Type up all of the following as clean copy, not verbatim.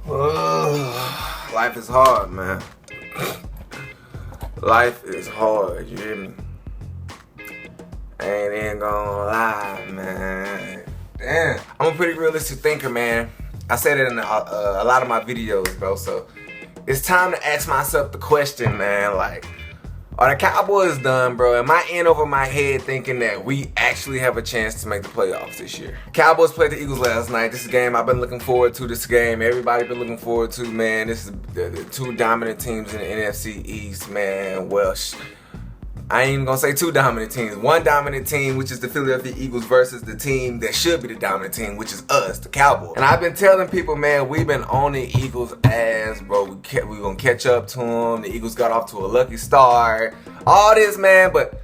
Life is hard, man. Life is hard, you hear me? I ain't even gonna lie, man. Damn. I'm a pretty realistic thinker, man. I said it in a lot of my videos, bro, so it's time to ask myself the question, man, like, are the Cowboys done, bro? Am I in over my head thinking that we actually have a chance to make the playoffs this year? Cowboys played the Eagles last night. This is a game I've been looking forward to. This game everybody been looking forward to, man. This is the two dominant teams in the NFC East, man. Well, I ain't even gonna say two dominant teams. One dominant team, which is the Philadelphia Eagles, versus the team that should be the dominant team, which is us, the Cowboys. And I've been telling people, man, we've been on the Eagles' ass, bro. We gonna catch up to them. The Eagles got off to a lucky start. All this, man, but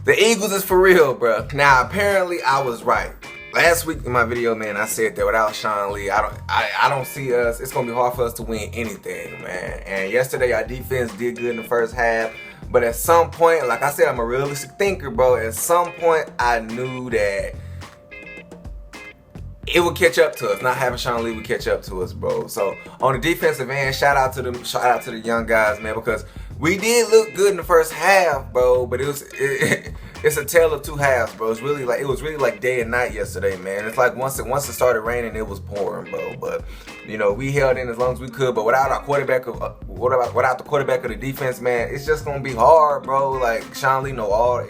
the Eagles is for real, bro. Now, apparently, I was right. Last week in my video, man, I said that without Sean Lee, I don't see us. It's gonna be hard for us to win anything, man. And yesterday, our defense did good in the first half. But at some point, like I said, I'm a realistic thinker, bro. At some point, I knew that it would catch up to us. Not having Sean Lee would catch up to us, bro. So on the defensive end, shout out to the young guys, man, because we did look good in the first half, bro. But it's a tale of two halves, bro. It was really like day and night yesterday, man. It's like once it started raining, it was pouring, bro. But you know, we held in as long as we could. But without our quarterback, without the quarterback of the defense, man, it's just gonna be hard, bro. Like Sean Lee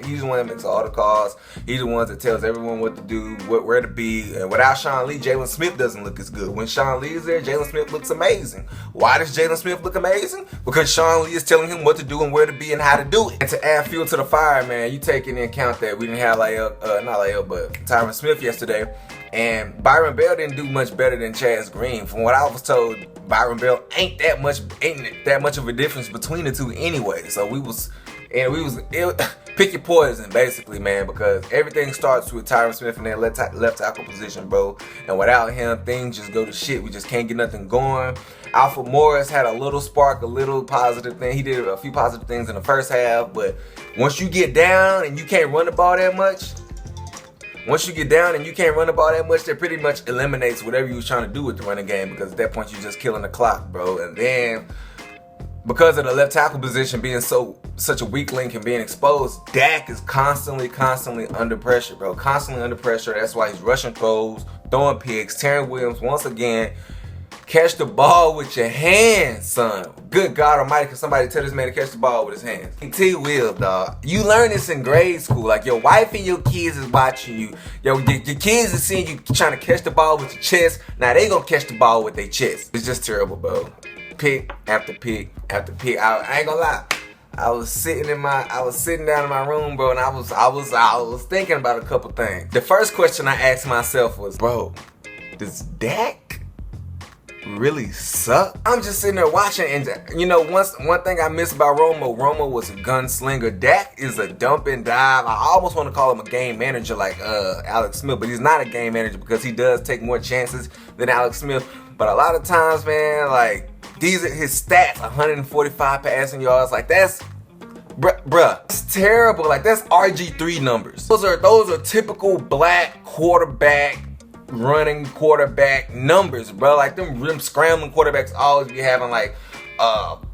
he's the one that makes all the calls. He's the one that tells everyone what to do, where to be. And without Sean Lee, Jalen Smith doesn't look as good. When Sean Lee is there, Jalen Smith looks amazing. Why does Jalen Smith look amazing? Because Sean Lee is telling him what to do and where to be and how to do it. And to add fuel to the fire, man, you take into account that we didn't have Tyron Smith yesterday, and Byron Bell didn't do much better than Chaz Green. From what I was told, Byron Bell ain't that much of a difference between the two anyway. So pick your poison, basically, man, because everything starts with Tyron Smith in that left tackle position, bro. And without him, things just go to shit. We just can't get nothing going. Alfred Morris had a little spark, a little positive thing. He did a few positive things in the first half, but once you get down and you can't run the ball that much, that pretty much eliminates whatever you was trying to do with the running game, because at that point you're just killing the clock, bro. And then because of the left tackle position being such a weak link and being exposed, Dak is constantly under pressure, bro. Constantly under pressure. That's why he's rushing throws, throwing picks. Terrence Williams, once again, catch the ball with your hands, son. Good God Almighty, can somebody tell this man to catch the ball with his hands? T. Will, dog. You learn this in grade school. Like, your wife and your kids is watching you. Your kids is seeing you trying to catch the ball with your chest. Now they gonna catch the ball with their chest. It's just terrible, bro. Pick after pick after pick. I ain't gonna lie. I was sitting down in my room, bro, and I was thinking about a couple things. The first question I asked myself was, bro, does Dak really suck? I'm just sitting there watching, and you know, one thing I miss about Romo was a gunslinger. Dak is a dump and dive. I almost want to call him a game manager like Alex Smith, but he's not a game manager because he does take more chances than Alex Smith. But a lot of times, man, like, these are his stats: 145 passing yards. Like, that's bruh, it's terrible. Like, that's RG3 numbers. Those are typical black quarterback, running quarterback numbers, bro. Like, them scrambling quarterbacks always be having like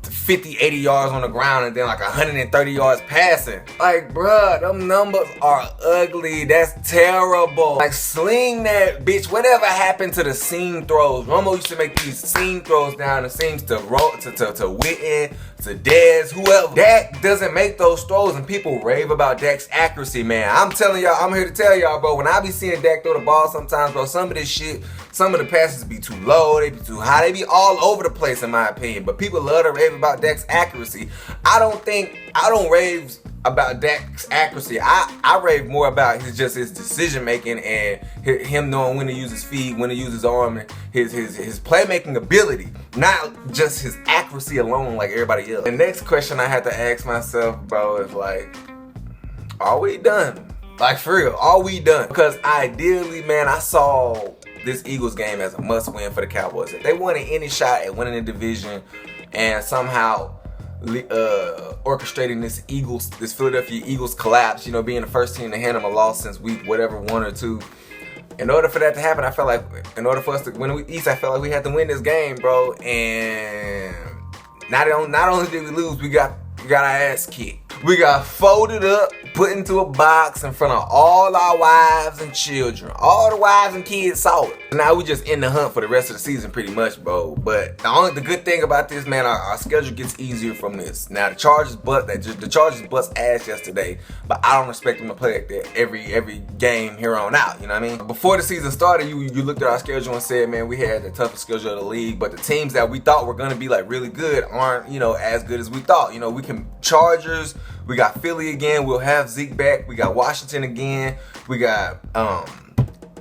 50, 80 yards on the ground and then like 130 yards passing. Like, bruh, them numbers are ugly. That's terrible. Like, sling that bitch. Whatever happened to the seam throws? Romo used to make these seam throws down the seams to Witten, to Dez, whoever. Dak doesn't make those throws, and people rave about Dak's accuracy, man. I'm telling y'all, I'm here to tell y'all, bro, when I be seeing Dak throw the ball sometimes, bro, some of the passes be too low, they be too high, they be all over the place, in my opinion. But people love to rave about Dak's accuracy. I don't rave about Dak's accuracy. I rave more about his decision making and him knowing when to use his feet, when to use his arm, and his playmaking ability, not just his accuracy alone like everybody else. The next question I had to ask myself, bro, is like, are we done? Like, for real, are we done? Because ideally, man, I saw this Eagles game as a must-win for the Cowboys. If they wanted any shot at winning the division and somehow orchestrating this Philadelphia Eagles collapse, you know, being the first team to hand them a loss since week whatever, 1 or 2, in order for that to happen, I felt like in order for us to win the East, I felt like we had to win this game, bro. And not only did we lose, we got our ass kicked. We got folded up, put into a box in front of all our wives and children. All the wives and kids saw it. Now we just in the hunt for the rest of the season pretty much, bro. But the good thing about this, man, our schedule gets easier from this. Now the Chargers bust ass yesterday, but I don't expect them to play like that every game here on out, you know what I mean? Before the season started, you looked at our schedule and said, man, we had the toughest schedule of the league, but the teams that we thought were gonna be like really good aren't, you know, as good as we thought. You know, we can Chargers, we got Philly again, we'll have Zeke back, we got Washington again, we got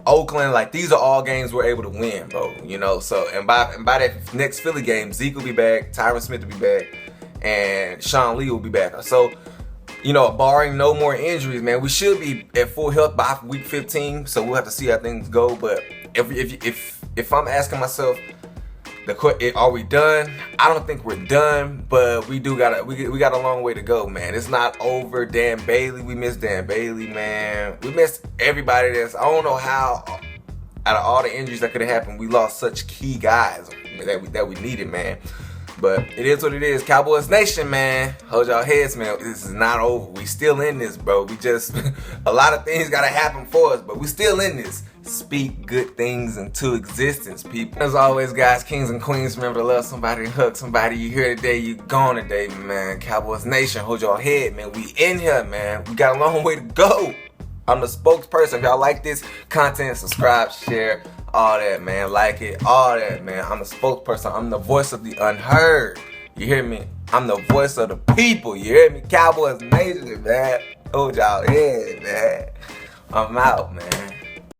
Oakland. Like, these are all games we're able to win, bro, you know. So and by that next Philly game, Zeke will be back, Tyron Smith will be back, and Sean Lee will be back. So, you know, barring no more injuries, man, we should be at full health by week 15. So we'll have to see how things go. But if I'm asking myself, are we done? I don't think we're done, but we got a long way to go, man. It's not over. Dan Bailey, we miss Dan Bailey, man. We missed everybody I don't know how, out of all the injuries that could have happened, we lost such key guys that we needed, man. But it is what it is. Cowboys Nation, man. Hold y'all heads, man. This is not over. We still in this, bro. We just, a lot of things gotta happen for us, but we still in this. Speak good things into existence, people. As always, guys, kings and queens, remember to love somebody, hug somebody. You here today, you gone today, man. Cowboys Nation, hold y'all head, man. We in here, man. We got a long way to go. I'm the spokesperson. If y'all like this content, subscribe, share, all that, man. Like it, all that, man. I'm the spokesperson. I'm the voice of the unheard. You hear me? I'm the voice of the people. You hear me? Cowboys Nation, man. Hold y'all head, man. I'm out, man.